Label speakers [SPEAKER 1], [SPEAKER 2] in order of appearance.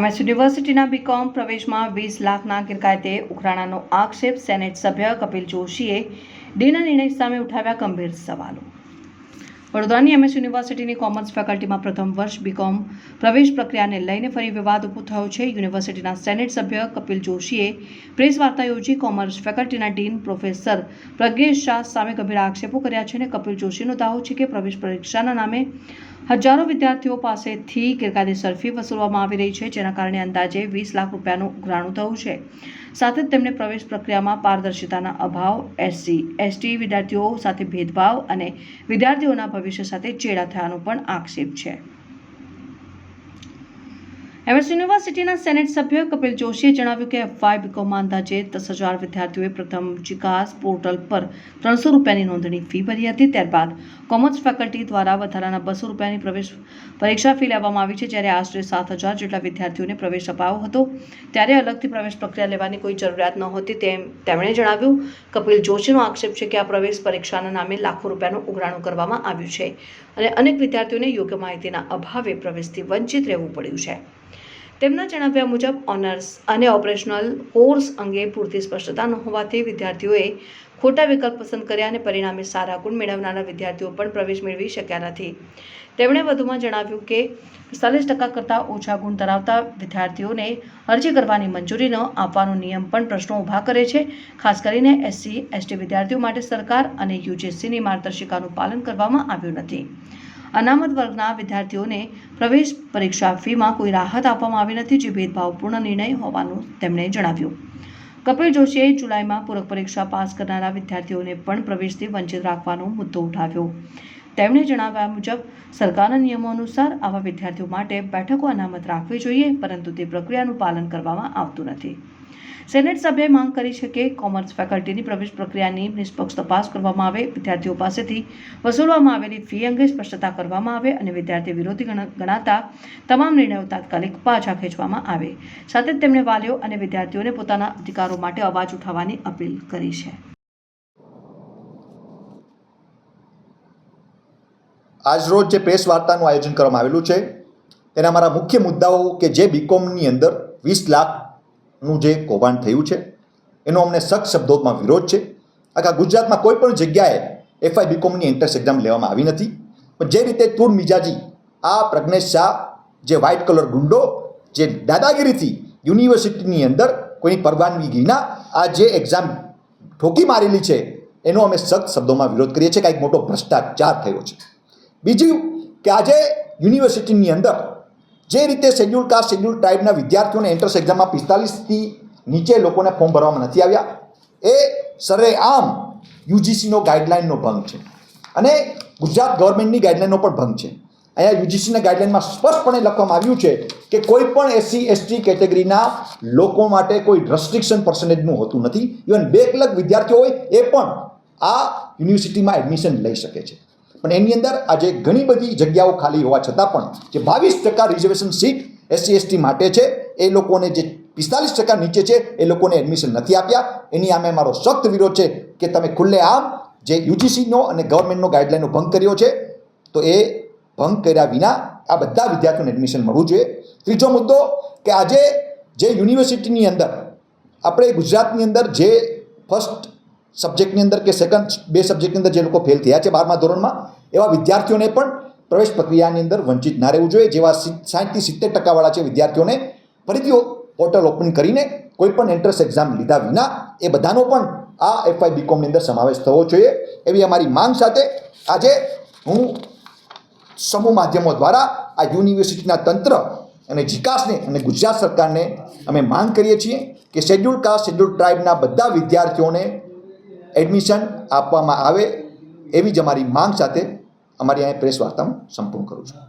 [SPEAKER 1] MS યુનિવર્સિટીના BCom પ્રવેશમાં 20 લાખના ગેરકાયદે ઉઘરાણાનો આક્ષેપ સેનેટ સભ્ય કપિલ જોશીએ ડીના નિર્ણય સામે ઉઠાવ્યા ગંભીર સવાલો। વડોદરાની એમએસ યુનિવર્સિટીની કોમર્સ ફેકલ્ટીમાં પ્રથમ વર્ષ બીકોમ પ્રવેશ પ્રક્રિયાને લઈને ફરી વિવાદ ઊભો થયો છે। યુનિવર્સિટીના સેનેટ સભ્ય કપિલ જોશીએ પ્રેસ વાર્તા યોજી કોમર્સ ફેકલ્ટીના ડીન પ્રોફેસર પ્રજ્ઞેશ શાહ સામે ગંભીર આક્ષેપો કર્યા છે અને કપિલ જોશીનો દાવો છે કે પ્રવેશ પરીક્ષાના નામે હજારો વિદ્યાર્થીઓ પાસેથી ગેરકાયદેસર ફી વસૂલવામાં આવી રહી છે, જેના કારણે અંદાજે 20 લાખ રૂપિયાનું ઉઘરાણું થયું છે। સાથે જ તેમણે પ્રવેશ પ્રક્રિયામાં પારદર્શિતાના અભાવ, SC/ST વિદ્યાર્થીઓ સાથે ભેદભાવ અને વિદ્યાર્થીઓના ભવિષ્ય સાથે ચેડા થયાનો પણ આક્ષેપ છે। એમએસ યુનિવર્સિટીના સેનેટ સભ્ય કપિલ જોશીએ જણાવ્યું કે FY બીકોમમાં અંદાજે 10,000 વિદ્યાર્થીઓએ પ્રથમ જીકાસ પોર્ટલ પર 300 રૂપિયાની નોંધણી ફી ભરી હતી। ત્યારબાદ કોમર્સ ફેકલ્ટી દ્વારા વધારાના 200 રૂપિયાની પ્રવેશ પરીક્ષા ફી લેવામાં આવી છે। જ્યારે આશરે 7,000 જેટલા વિદ્યાર્થીઓને પ્રવેશ અપાયો હતો, ત્યારે અલગથી પ્રવેશ પ્રક્રિયા લેવાની કોઈ જરૂરિયાત નહોતી તેમ તેમણે જણાવ્યું। કપિલ જોશીનો આક્ષેપ છે કે આ પ્રવેશ પરીક્ષાના નામે લાખો રૂપિયાનું ઉઘરાણું કરવામાં આવ્યું છે અને અનેક વિદ્યાર્થીઓને યોગ્ય માહિતીના અભાવે પ્રવેશથી વંચિત રહેવું પડ્યું છે। તેમના જણાવ્યા મુજબ ઓનર્સ અને ઓપરેશનલ કોર્સ અંગે પૂરતી સ્પષ્ટતા ન હોવાથી વિદ્યાર્થીઓએ ખોટા વિકલ્પ પસંદ કર્યા અને પરિણામે સારા ગુણ મેળવનારા વિદ્યાર્થીઓ પણ પ્રવેશ મેળવી શક્યા નથી। તેમણે વધુમાં જણાવ્યું કે 45% કરતાં ઓછા ગુણ ધરાવતા વિદ્યાર્થીઓને અરજી કરવાની મંજૂરી ન આપવાનો નિયમ પણ પ્રશ્નો ઊભા કરે છે। ખાસ કરીને SC/ST વિદ્યાર્થીઓ માટે સરકાર અને UGCની માર્ગદર્શિકાનું પાલન કરવામાં આવ્યું નથી। અનામત વર્ગના વિદ્યાર્થીઓને પ્રવેશ પરીક્ષા ફીમાં કોઈ રાહત આપવામાં આવી નથી, જે ભેદભાવપૂર્ણ નિર્ણય હોવાનું તેમણે જણાવ્યું। કપિલ જોશીએ જુલાઈમાં પૂરક પરીક્ષા પાસ કરનારા વિદ્યાર્થીઓને પણ પ્રવેશથી વંચિત રાખવાનો મુદ્દો ઉઠાવ્યો। તેમણે જણાવ્યા મુજબ સરકારના નિયમો અનુસાર આવા વિદ્યાર્થીઓ માટે બેઠકો અનામત રાખવી જોઈએ, પરંતુ તે પ્રક્રિયાનું પાલન કરવામાં આવતું નથી। સેનેટ સભ્યએ માંગ કરી છે કે કોમર્સ ફેકલ્ટીની પ્રવેશ પ્રક્રિયાની નિષ્પક્ષ તપાસ કરવામાં આવે, વિદ્યાર્થીઓ પાસેથી વસૂલવામાં આવેલી ફી અંગે સ્પષ્ટતા કરવામાં આવે અને વિદ્યાર્થી વિરોધી ગણાતા તમામ નિર્ણયો તાત્કાલિક પાછા ખેંચવામાં આવે। સાથે જ તેમણે વાલીઓ અને વિદ્યાર્થીઓને પોતાના અધિકારો માટે અવાજ ઉઠાવવાની અપીલ કરી છે।
[SPEAKER 2] આજરોજ જે પ્રેસ વાર્તાનું આયોજન કરવામાં આવેલું છે તેના મારા મુખ્ય મુદ્દાઓ કે જે બીકોમની અંદર 20 લાખનું જે કૌભાંડ થયું છે એનો અમને સખ્ત શબ્દોમાં વિરોધ છે। આખા ગુજરાતમાં કોઈ પણ જગ્યાએ FY બીકોમની એન્ટ્રન્સ એક્ઝામ લેવામાં આવી નથી, પણ જે રીતે તૂર મિજાજી આ પ્રજ્ઞેશ શાહ જે વ્હાઇટ કલર ગુંડો જે દાદાગીરીથી યુનિવર્સિટીની અંદર કોઈની પરવાનગી વિના આ જે એક્ઝામ ઠોકી મારેલી છે એનો અમે સખ્ત શબ્દોમાં વિરોધ કરીએ છીએ। કાંઈક મોટો ભ્રષ્ટાચાર થયો છે। બીજું કે આજે યુનિવર્સિટીની અંદર જે રીતે શેડ્યુલ કાસ્ટ શેડ્યુલ ટ્રાઇબના વિદ્યાર્થીઓને એન્ટ્રન્સ એક્ઝામમાં 45થી નીચે લોકોને ફોર્મ ભરવામાં નથી આવ્યા, એ સરેઆમ UGCનો ગાઈડલાઇનનો ભંગ છે અને ગુજરાત ગવર્મેન્ટની ગાઈડલાઇનનો પણ ભંગ છે। અહીંયા UGCના ગાઈડલાઇનમાં સ્પષ્ટપણે લખવામાં આવ્યું છે કે કોઈ પણ SC/ST કેટેગરીના લોકો માટે કોઈ રસ્ટ્રિક્શન પર્સન્ટેજનું હોતું નથી। ઇવન 2 લાખ વિદ્યાર્થીઓ હોય એ પણ આ યુનિવર્સિટીમાં એડમિશન લઈ શકે છે, પણ એની અંદર આજે ઘણી બધી જગ્યાઓ ખાલી હોવા છતાં પણ જે 22% રિઝર્વેશન સીટ SC/ST માટે છે એ લોકોને જે 45% નીચે છે એ લોકોને એડમિશન નથી આપ્યા। એની સામે મારો સખ્ત વિરોધ છે કે તમે ખુલ્લેઆમ જે UGCનો અને ગવર્મેન્ટનો ગાઈડલાઇનનો ભંગ કર્યો છે તો એ ભંગ કર્યા વિના આ બધા વિદ્યાર્થીઓને એડમિશન મળવું જોઈએ। ત્રીજો મુદ્દો કે આજે જે યુનિવર્સિટીની અંદર આપણે ગુજરાતની અંદર જે ફર્સ્ટ સબ્જેક્ટની અંદર કે સેકન્ડ 2 સબ્જેક્ટની અંદર જે લોકો ફેલ થયા છે 12મા ધોરણમાં, એવા વિદ્યાર્થીઓને પણ પ્રવેશ પ્રક્રિયાની અંદર વંચિત ના રહેવું જોઈએ। જેવા 60થી 70% વાળા છે વિદ્યાર્થીઓને ફરીથી પોર્ટલ ઓપન કરીને કોઈ પણ એન્ટ્રન્સ એક્ઝામ લીધા વિના એ બધાનો પણ આ FY બીકોમની અંદર સમાવેશ થવો જોઈએ, એવી અમારી માંગ સાથે આજે હું સમૂહ માધ્યમો દ્વારા આ યુનિવર્સિટીના તંત્ર અને જીકાસને અને ગુજરાત સરકારને અમે માંગ કરીએ છીએ કે શેડ્યુલ કાસ્ટ શેડ્યુલ ટ્રાઇબના બધા વિદ્યાર્થીઓને એડમિશન આપવામાં આવે, એવી જ અમારી માંગ સાથે અમારી અહીંયા પ્રેસ વાર્તામાં સંપૂર્ણ કરું છું।